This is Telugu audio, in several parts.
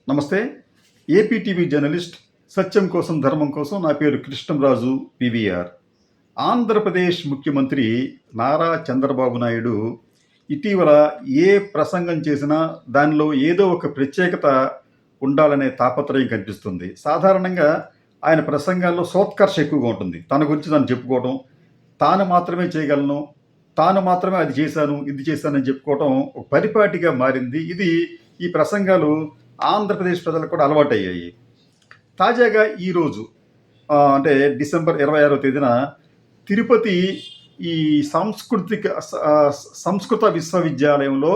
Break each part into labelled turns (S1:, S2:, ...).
S1: నమస్తే. ఏపీ టీవీ జర్నలిస్ట్ సత్యం కోసం ధర్మం కోసం నా పేరు కృష్ణంరాజు పివిఆర్. ఆంధ్రప్రదేశ్ ముఖ్యమంత్రి నారా చంద్రబాబు నాయుడు ఇటీవల ఏ ప్రసంగం చేసినా దానిలో ఏదో ఒక ప్రత్యేకత ఉండాలనే తాపత్రయం కనిపిస్తుంది. సాధారణంగా ఆయన ప్రసంగాల్లో సోత్కర్ష ఎక్కువగా ఉంటుంది. తన గురించి తను చెప్పుకోవడం, తాను మాత్రమే చేయగలను, తాను మాత్రమే అది చేశాను, ఇది చేశానని చెప్పుకోవడం ఒక పరిపాటిగా మారింది. ఈ ప్రసంగాలు ఆంధ్రప్రదేశ్ ప్రజలకు కూడా అలవాటయ్యాయి. తాజాగా ఈరోజు అంటే డిసెంబర్ 26వ తేదీన తిరుపతి ఈ సంస్కృత విశ్వవిద్యాలయంలో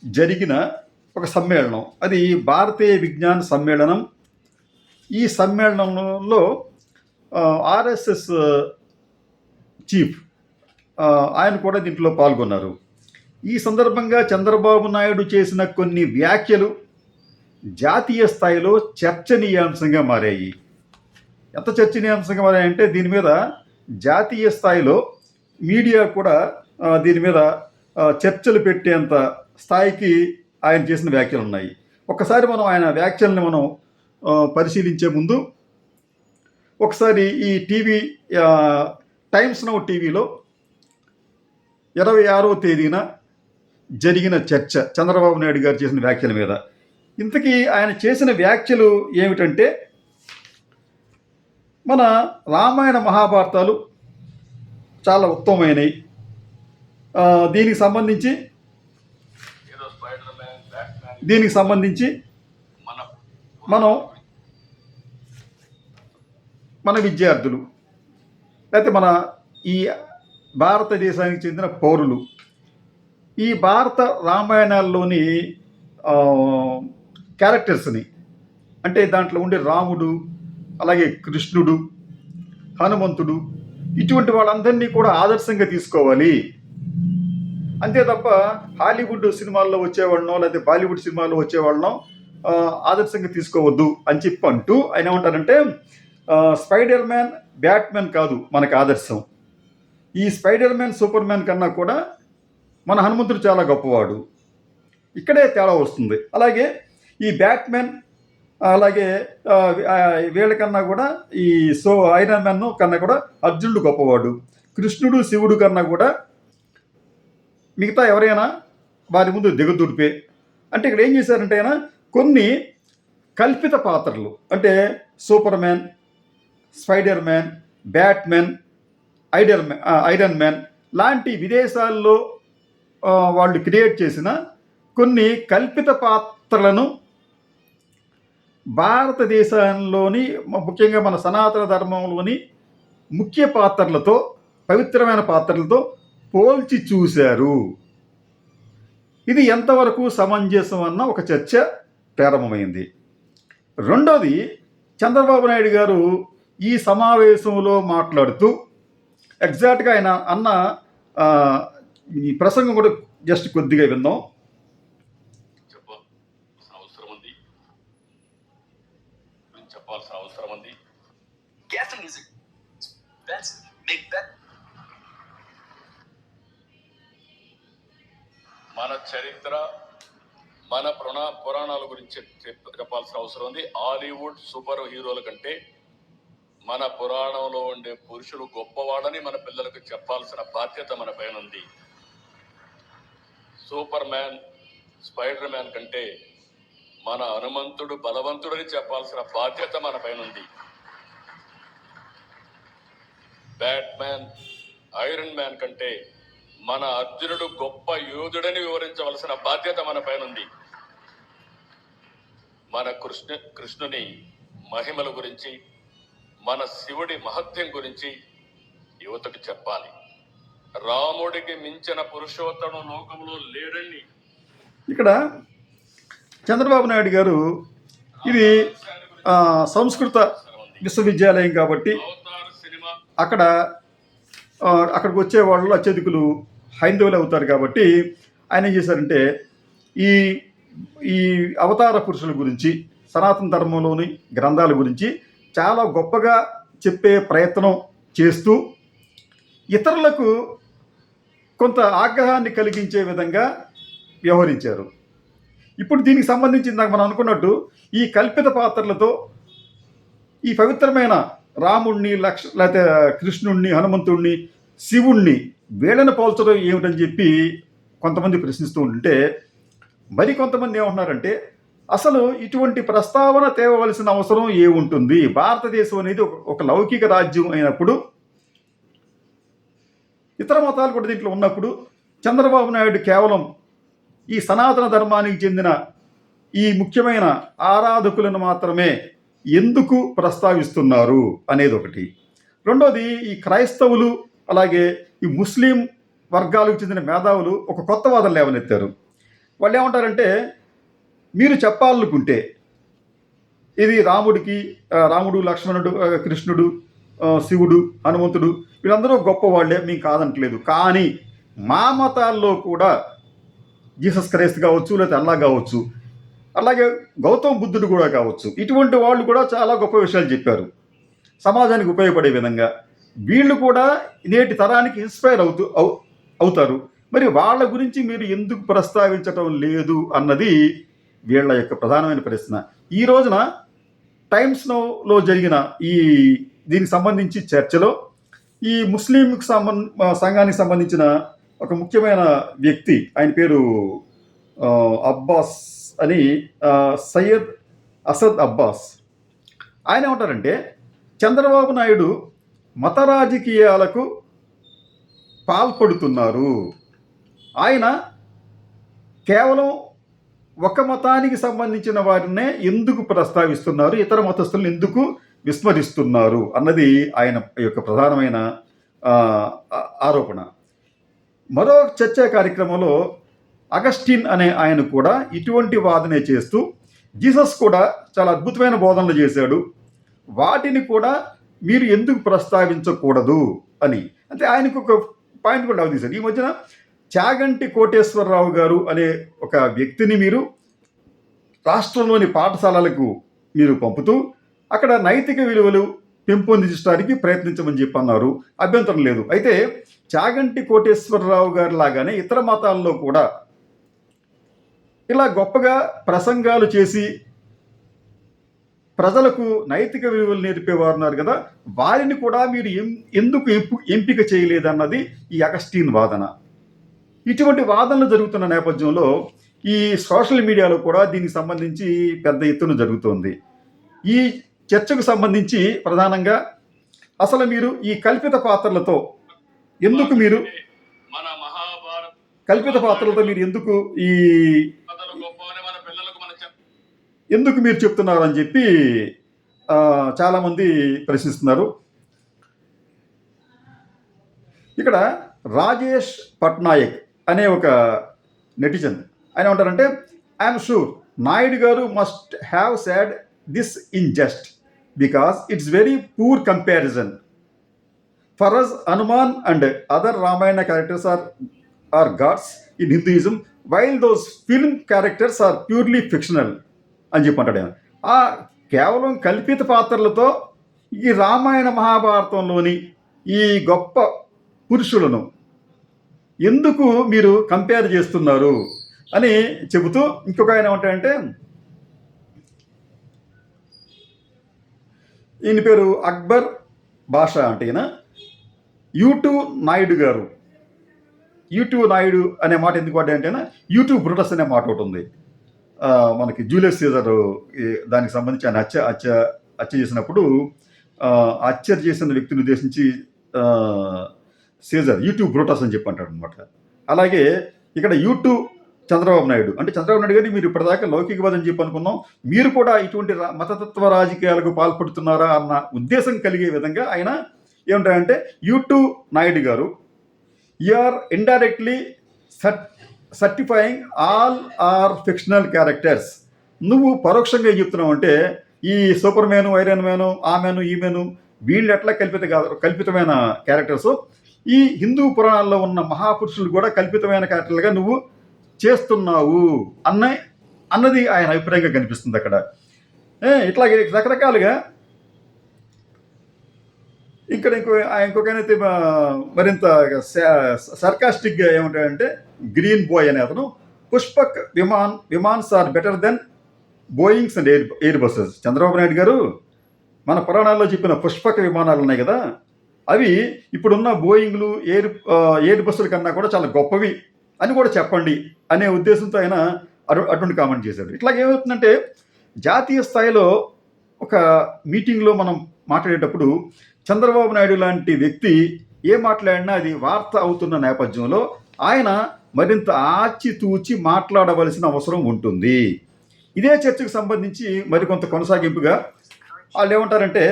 S1: జరిగిన ఒక సమ్మేళనం, అది భారతీయ విజ్ఞాన సమ్మేళనం. ఈ సమ్మేళనంలో ఆర్ఎస్ఎస్ చీఫ్ ఆయన కూడా దీంట్లో పాల్గొన్నారు. ఈ సందర్భంగా చంద్రబాబు నాయుడు చేసిన కొన్ని వ్యాఖ్యలు జాతీయ స్థాయిలో చర్చనీయాంశంగా మారాయి. ఎంత చర్చనీయాంశంగా మారాయంటే దీని మీద జాతీయ స్థాయిలో మీడియా కూడా దీని మీద చర్చలు పెట్టేంత స్థాయికి ఆయన చేసిన వ్యాఖ్యలు ఉన్నాయి. ఒక్కసారి మనం ఆయన వ్యాఖ్యల్ని మనం పరిశీలించే ముందు ఒకసారి ఈ టీవీ టైమ్స్ నౌ టీవీలో 26వ తేదీన జరిగిన చర్చ, చంద్రబాబు నాయుడు గారు చేసిన వ్యాఖ్యల మీద. ఇంతకీ ఆయన చేసిన వ్యాఖ్యలు ఏమిటంటే, మన రామాయణ మహాభారతాలు చాలా ఉత్తమమైనవి, దీనికి సంబంధించి మనం మన విద్యార్థులు లేకపోతే మన ఈ భారతదేశానికి చెందిన పౌరులు ఈ భారత రామాయణాల్లోని క్యారెక్టర్స్ని, అంటే దాంట్లో ఉండే రాముడు, అలాగే కృష్ణుడు, హనుమంతుడు, ఇటువంటి వాళ్ళందరినీ కూడా ఆదర్శంగా తీసుకోవాలి. అంతే తప్ప హాలీవుడ్ సినిమాల్లో వచ్చేవాళ్ళనో లేకపోతే బాలీవుడ్ సినిమాల్లో వచ్చేవాళ్ళనో ఆదర్శంగా తీసుకోవద్దు అని చెప్పి అంటూ ఆయన ఏమంటారంటే, స్పైడర్ మ్యాన్, బ్యాట్మెన్ కాదు మనకు ఆదర్శం. ఈ స్పైడర్ మ్యాన్, సూపర్ మ్యాన్ కన్నా కూడా మన హనుమంతుడు చాలా గొప్పవాడు. ఇక్కడే తేడా వస్తుంది. అలాగే ఈ బ్యాట్మెన్, అలాగే వీళ్ళకన్నా కూడా ఈ ఐరన్ మ్యాన్ కన్నా కూడా అర్జునుడు గొప్పవాడు. కృష్ణుడు, శివుడు కన్నా కూడా మిగతా ఎవరైనా వారి ముందు దిగదుడిపే. అంటే ఇక్కడ ఏం చేశారంటే ఆయన కొన్ని కల్పిత పాత్రలు, అంటే super man, spider man, batsmen, iron man లాంటి విదేశాల్లో వాళ్ళు క్రియేట్ చేసిన కొన్ని కల్పిత పాత్రలను భారతదేశంలోని, ముఖ్యంగా మన సనాతన ధర్మంలోని ముఖ్య పాత్రలతో, పవిత్రమైన పాత్రలతో పోల్చి చూశారు. ఇది ఎంతవరకు సమంజసం అన్న ఒక చర్చ ప్రారంభమైంది. రెండోది, చంద్రబాబు నాయుడు గారు ఈ సమావేశంలో మాట్లాడుతూ ఎగ్జాక్ట్గా ఆయన అన్న ఈ ప్రసంగం కూడా జస్ట్ కొద్దిగా విందాం.
S2: చెప్పాల్సిన అవసరం ఉంది. మన చరిత్ర, మన పురాణాల గురించి చెప్పాల్సిన అవసరం ఉంది. హాలీవుడ్ సూపర్ హీరోల కంటే మన పురాణంలో ఉండే పురుషులు గొప్పవాడని మన పిల్లలకు చెప్పాల్సిన బాధ్యత మన పైన ఉంది. సూపర్ మ్యాన్, స్పైడర్ మ్యాన్ కంటే మన హనుమంతుడు బలవంతుడని చెప్పాల్సిన బాధ్యత మన పైన ఉంది. బ్యాట్మ్యాన్, ఐరన్ మ్యాన్ కంటే మన అర్జునుడు గొప్ప యోధుడని వివరించవలసిన బాధ్యత మన పైన ఉంది. మన కృష్ణుని మహిమల గురించి, మన శివుడి మహత్యం గురించి యువతకు చెప్పాలి. రాముడికి మించిన పురుషోత్తముడు లోకంలో లేడని.
S1: ఇక్కడ చంద్రబాబు నాయుడు గారు, ఇది సంస్కృత విశ్వవిద్యాలయం కాబట్టి అక్కడికి వచ్చే వాళ్ళు అత్యధికులు హైందవులు అవుతారు కాబట్టి ఆయన ఏం చేశారంటే, ఈ అవతార పురుషుల గురించి, సనాతన ధర్మంలోని గ్రంథాల గురించి చాలా గొప్పగా చెప్పే ప్రయత్నం చేస్తూ ఇతరులకు కొంత ఆగ్రహాన్ని కలిగించే విధంగా వ్యవహరించారు. ఇప్పుడు దీనికి సంబంధించి ఇందాక మనం అనుకున్నట్టు ఈ కల్పిత పాత్రలతో ఈ పవిత్రమైన రాముణ్ణి లేకపోతే కృష్ణుణ్ణి, హనుమంతుణ్ణి, శివుణ్ణి వీళ్ళని పోల్చడం ఏమిటని చెప్పి కొంతమంది ప్రశ్నిస్తూ ఉంటే, మరి కొంతమంది ఏమంటున్నారంటే అసలు ఇటువంటి ప్రస్తావన తేవలసిన అవసరం ఏముంటుంది? భారతదేశం అనేది ఒక లౌకిక రాజ్యం అయినప్పుడు, ఇతర మతాలు కూడా దీంట్లో ఉన్నప్పుడు, చంద్రబాబు నాయుడు కేవలం ఈ సనాతన ధర్మానికి చెందిన ఈ ముఖ్యమైన ఆరాధకులను మాత్రమే ఎందుకు ప్రస్తావిస్తున్నారు అనేది ఒకటి. రెండోది, ఈ క్రైస్తవులు అలాగే ఈ ముస్లిం వర్గాలకు చెందిన మేధావులు ఒక కొత్త వాదన లేవనెత్తారు. వాళ్ళు ఏమంటారంటే, మీరు చెప్పాలనుకుంటే ఇది రాముడు, లక్ష్మణుడు, కృష్ణుడు, శివుడు, హనుమంతుడు వీళ్ళందరూ గొప్పవాళ్లే, మేము కాదంటలేదు. కానీ మా మతాల్లో కూడా జీసస్ క్రైస్ట్ కావచ్చు, లేకపోతే అల్లా కావచ్చు, అలాగే గౌతమ బుద్ధుడు కూడా కావచ్చు, ఇటువంటి వాళ్ళు కూడా చాలా గొప్ప విషయాలు చెప్పారు సమాజానికి ఉపయోగపడే విధంగా. వీళ్ళు కూడా నేటి తరానికి ఇన్స్పైర్ అవుతారు. మరి వాళ్ళ గురించి మీరు ఎందుకు ప్రస్తావించటం లేదు అన్నది వీళ్ళ యొక్క ప్రధానమైన ప్రశ్న. ఈ రోజున టైమ్స్ నౌలో జరిగిన దీనికి సంబంధించి చర్చలో ఈ ముస్లిం సంఘానికి సంబంధించిన ఒక ముఖ్యమైన వ్యక్తి, ఆయన పేరు అబ్బాస్ అని, సయ్యద్ అసద్ అబ్బాస్, ఆయన ఏమంటారంటే చంద్రబాబు నాయుడు మత రాజకీయాలకు పాల్పడుతున్నారు. ఆయన కేవలం ఒక మతానికి సంబంధించిన వారినే ఎందుకు ప్రస్తావిస్తున్నారు, ఇతర మతస్థులను ఎందుకు విస్మరిస్తున్నారు అన్నది ఆయన యొక్క ప్రధానమైన ఆరోపణ. మరో చర్చా కార్యక్రమంలో అగస్టిన్ అనే ఆయన కూడా ఇటువంటి వాదనే చేస్తూ జీసస్ కూడా చాలా అద్భుతమైన బోధనలు చేశాడు, వాటిని కూడా మీరు ఎందుకు ప్రస్తావించకూడదు అని. అంటే ఆయనకు ఒక పాయింట్ కూడా అవతీశారు. ఈ మధ్యన చాగంటి కోటేశ్వరరావు గారు అనే ఒక వ్యక్తిని మీరు రాష్ట్రంలోని పాఠశాలలకు మీరు పంపుతూ అక్కడ నైతిక విలువలు పెంపొందించడానికి ప్రయత్నించమని చెప్పి అన్నారు. అభ్యంతరం లేదు. అయితే చాగంటి కోటేశ్వరరావు గారి లాగానే ఇతర మతాల్లో కూడా ఇలా గొప్పగా ప్రసంగాలు చేసి ప్రజలకు నైతిక విలువలు నేర్పేవారు ఉన్నారు కదా, వారిని కూడా మీరు ఎందుకు ఎంపిక చేయలేదన్నది ఈ అగస్టిన్ వాదన. ఇటువంటి వాదనలు జరుగుతున్న నేపథ్యంలో ఈ సోషల్ మీడియాలో కూడా దీనికి సంబంధించి పెద్ద ఎత్తున జరుగుతోంది. ఈ చర్చకు సంబంధించి ప్రధానంగా అసలు మీరు ఈ కల్పిత పాత్రలతో ఎందుకు మీరు ఎందుకు మీరు చెప్తున్నారు అని చెప్పి చాలామంది ప్రశ్నిస్తున్నారు. ఇక్కడ రాజేష్ పట్నాయక్ అనే ఒక నెటిజన్ ఆయన ఏమంటారంటే, I'm sure Naidu garu must have said this in just because it's very poor comparison. For us Hanuman and other Ramayana characters are gods in Hinduism while those film characters are purely fictional అని చెప్పంటాడు ఆయన. కేవలం కల్పిత పాత్రలతో ఈ రామాయణ మహాభారతంలోని ఈ గొప్ప పురుషులను ఎందుకు మీరు కంపేర్ చేస్తున్నారు అని చెబుతూ ఇంకొక ఆయన ఏమంటాడంటే, ఈయన పేరు అక్బర్ బాషా అంటే ఈయన యూట్యూబ్ నాయుడు గారు. యూట్యూబ్ నాయుడు అనే మాట ఎందుకు వాడంటేనా యూట్యూబ్ బ్రూటస్ అనే మాట ఒకటి ఉంది. మనకి జూలియస్ సీజర్ దానికి సంబంధించి ఆయన హత్య చేసినప్పుడు హత్య చేసిన వ్యక్తిని ఉద్దేశించి సీజర్ యూట్యూబ్ బ్రూటస్ అని చెప్పి అంటాడు అనమాట. అలాగే ఇక్కడ యూట్యూబ్ చంద్రబాబు నాయుడు అంటే చంద్రబాబు నాయుడు గారిని మీరు ఇప్పటిదాకా లౌకికవాదం చెప్పి అనుకున్నాం, మీరు కూడా ఇటువంటి మతతత్వ రాజకీయాలకు పాల్పడుతున్నారా అన్న ఉద్దేశం కలిగే విధంగా ఆయన ఏమంటారంటే, YouTube Naidu garu you are indirectly certifying all are fictional characters. నువ్వు పరోక్షంగా చెప్తున్నావు అంటే ఈ సూపర్ మ్యాను, ఐరన్ మ్యాను, ఆ మ్యాను, ఈ మ్యాను వీళ్ళు ఎట్లా కల్పితమైన క్యారెక్టర్స్, ఈ హిందూ పురాణాల్లో ఉన్న మహాపురుషులు కూడా కల్పితమైన క్యారెక్టర్లుగా నువ్వు చేస్తున్నావు అన్నది ఆయన అభిప్రాయంగా కనిపిస్తుంది అక్కడ. ఇట్లాగే రకరకాలుగా ఇక్కడ ఇంకొకనైతే మరింత సర్కాస్టిక్గా ఏమంటాడంటే, గ్రీన్ బాయ్ అనే అతను Pushpak vimans are better than Boeings and Airbuses. Chandrababu Naidu గారు మన పురాణాల్లో చెప్పిన పుష్పక విమానాలు ఉన్నాయి కదా, అవి ఇప్పుడున్న బోయింగ్లు ఎయిర్ బస్సుల కన్నా కూడా చాలా గొప్పవి అని కూడా చెప్పండి అనే ఉద్దేశంతో ఆయన అటువంటి కామెంట్ చేశాడు. ఇట్లాగేమవుతుందంటే జాతీయ స్థాయిలో ఒక మీటింగ్లో మనం మాట్లాడేటప్పుడు చంద్రబాబు నాయుడు లాంటి వ్యక్తి ఏ మాట్లాడినా అది వార్త అవుతున్న నేపథ్యంలో ఆయన మరింత ఆచితూచి మాట్లాడవలసిన అవసరం ఉంటుంది. ఇదే చర్చకు సంబంధించి మరికొంత కొనసాగింపుగా వాళ్ళు ఏమంటారంటే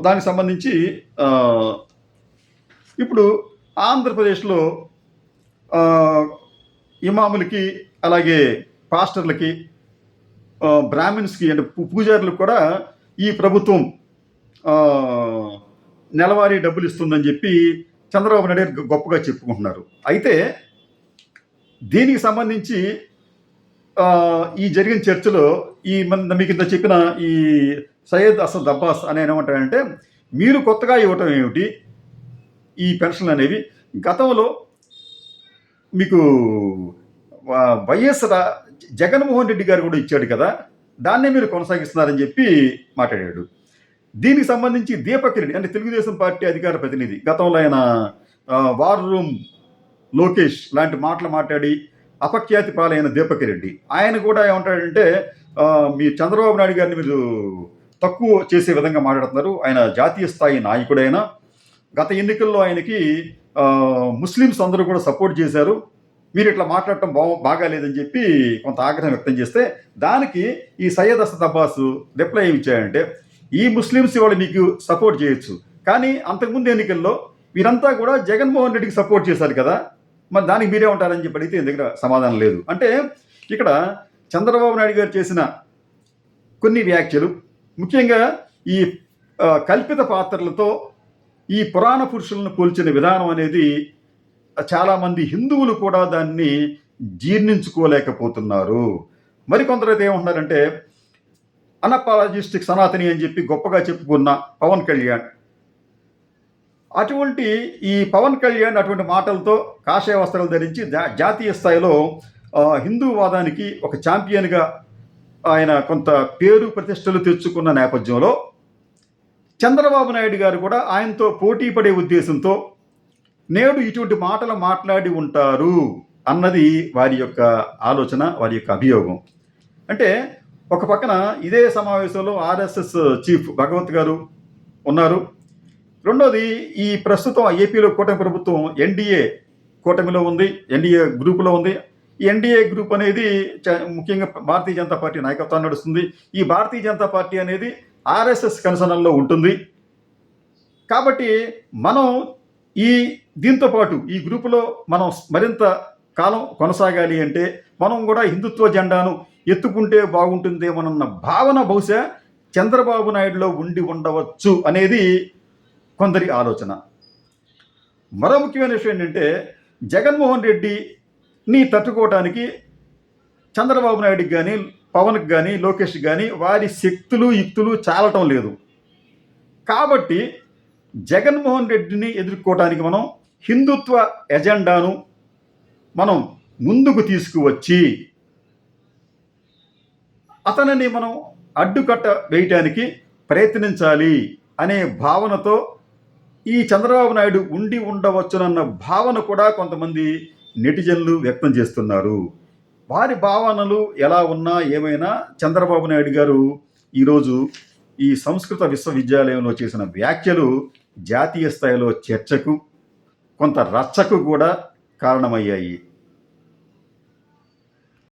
S1: దానికి సంబంధించి ఇప్పుడు ఆంధ్రప్రదేశ్లో ఇమాములకి అలాగే పాస్టర్లకి బ్రాహ్మిన్స్కి అంటే పూజారులకు కూడా ఈ ప్రభుత్వం నెలవారీ డబ్బులు ఇస్తుందని చెప్పి చంద్రబాబు నాయుడు గొప్పగా చెప్పుకుంటున్నారు. అయితే దీనికి సంబంధించి ఈ జరిగిన చర్చలో మీకు ఇంత చెప్పిన ఈ సయ్యద్ అసద్ అబ్బాస్ అని ఏమంటాడంటే, మీరు కొత్తగా ఇవ్వటం ఏమిటి ఈ పెన్షన్లు అనేవి, గతంలో మీకు వైఎస్ జగన్మోహన్ రెడ్డి గారు కూడా ఇచ్చాడు కదా, దాన్నే మీరు కొనసాగిస్తున్నారని చెప్పి మాట్లాడాడు. దీనికి సంబంధించి దీపక్ రెడ్డి అంటే తెలుగుదేశం పార్టీ అధికార ప్రతినిధి, గతంలో ఆయన వార్ రూమ్ లోకేష్ లాంటి మాటలు మాట్లాడి అపఖ్యాతి పాలైన దీపక్ రెడ్డి, ఆయన కూడా ఏమంటాడంటే మీ చంద్రబాబు నాయుడు గారిని మీరు తక్కువ చేసే విధంగా మాట్లాడుతున్నారు. ఆయన జాతీయ స్థాయి నాయకుడైన, గత ఎన్నికల్లో ఆయనకి ముస్లిమ్స్ అందరూ కూడా సపోర్ట్ చేశారు, మీరు ఇట్లా మాట్లాడటం బాగాలేదని చెప్పి కొంత ఆగ్రహం వ్యక్తం చేస్తే, దానికి ఈ సయ్యద్ అసద్ అబ్బాస్ రిప్లై ఏమి ఇచ్చాడంటే, ఈ ముస్లిమ్స్ ఇవాళ మీకు సపోర్ట్ చేయొచ్చు, కానీ అంతకుముందు ఎన్నికల్లో మీరంతా కూడా జగన్మోహన్ రెడ్డికి సపోర్ట్ చేశారు కదా, మరి దానికి మీరే ఉంటారని చెప్పి అడిగితే దగ్గర సమాధానం లేదు. అంటే ఇక్కడ చంద్రబాబు నాయుడు గారు చేసిన కొన్ని వ్యాఖ్యలు, ముఖ్యంగా ఈ కల్పిత పాత్రలతో ఈ పురాణ పురుషులను పోల్చిన విధానం అనేది చాలామంది హిందువులు కూడా దాన్ని జీర్ణించుకోలేకపోతున్నారు. మరికొందరైతే ఏమంటున్నారంటే, అనపాలజిస్టిక్ సనాతని అని చెప్పి గొప్పగా చెప్పుకున్న పవన్ కళ్యాణ్, అటువంటి ఈ పవన్ కళ్యాణ్ అటువంటి మాటలతో కాషాయ వస్త్రాలు ధరించి జాతీయ స్థాయిలో హిందూవాదానికి ఒక ఛాంపియన్గా ఆయన కొంత పేరు ప్రతిష్టలు తెచ్చుకున్న నేపథ్యంలో చంద్రబాబు నాయుడు గారు కూడా ఆయనతో పోటీ పడే ఉద్దేశంతో నేడు ఇటువంటి మాటలు మాట్లాడి ఉంటారు అన్నది వారి యొక్క ఆలోచన, వారి యొక్క అభియోగం. అంటే ఒక పక్కన ఇదే సమావేశంలో ఆర్ఎస్ఎస్ చీఫ్ భగవత్ గారు ఉన్నారు. రెండోది, ఈ ప్రస్తుతం ఏపీలో కూటమి ప్రభుత్వం ఎన్డీఏ కూటమిలో ఉంది, ఎన్డీఏ గ్రూపులో ఉంది. ఈ ఎన్డీఏ గ్రూప్ అనేది ముఖ్యంగా భారతీయ జనతా పార్టీ నాయకత్వాన్ని నడుస్తుంది. ఈ భారతీయ జనతా పార్టీ అనేది ఆర్ఎస్ఎస్ కన్సర్న్లో ఉంటుంది. కాబట్టి మనం దీంతో పాటు ఈ గ్రూపులో మనం మరింత కాలం కొనసాగాలి అంటే మనం కూడా హిందుత్వ జెండాను ఎత్తుకుంటే బాగుంటుందేమోనన్న భావన బహుశా చంద్రబాబు నాయుడులో ఉండి ఉండవచ్చు అనేది కొందరి ఆలోచన. మరో ముఖ్యమైన విషయం ఏంటంటే, జగన్మోహన్ రెడ్డిని తట్టుకోవడానికి చంద్రబాబు నాయుడికి కానీ, పవన్కి కానీ, లోకేష్కి కానీ వారి శక్తులు యుక్తులు చాలటం లేదు. కాబట్టి జగన్మోహన్ రెడ్డిని ఎదుర్కోవడానికి మనం హిందుత్వ ఎజెండాను మనం ముందుకు తీసుకువచ్చి అతనిని మనం అడ్డుకట్ట వేయటానికి ప్రయత్నించాలి అనే భావనతో ఈ చంద్రబాబు నాయుడు ఉండి ఉండవచ్చునన్న భావన కూడా కొంతమంది నెటిజన్లు వ్యక్తం చేస్తున్నారు. వారి భావనలు ఎలా ఉన్నా ఏమైనా చంద్రబాబు నాయుడు గారు ఈరోజు ఈ సంస్కృత విశ్వవిద్యాలయంలో చేసిన వ్యాఖ్యలు జాతీయ స్థాయిలో చర్చకు, కొంత రచ్చకు కూడా కారణమయ్యాయి.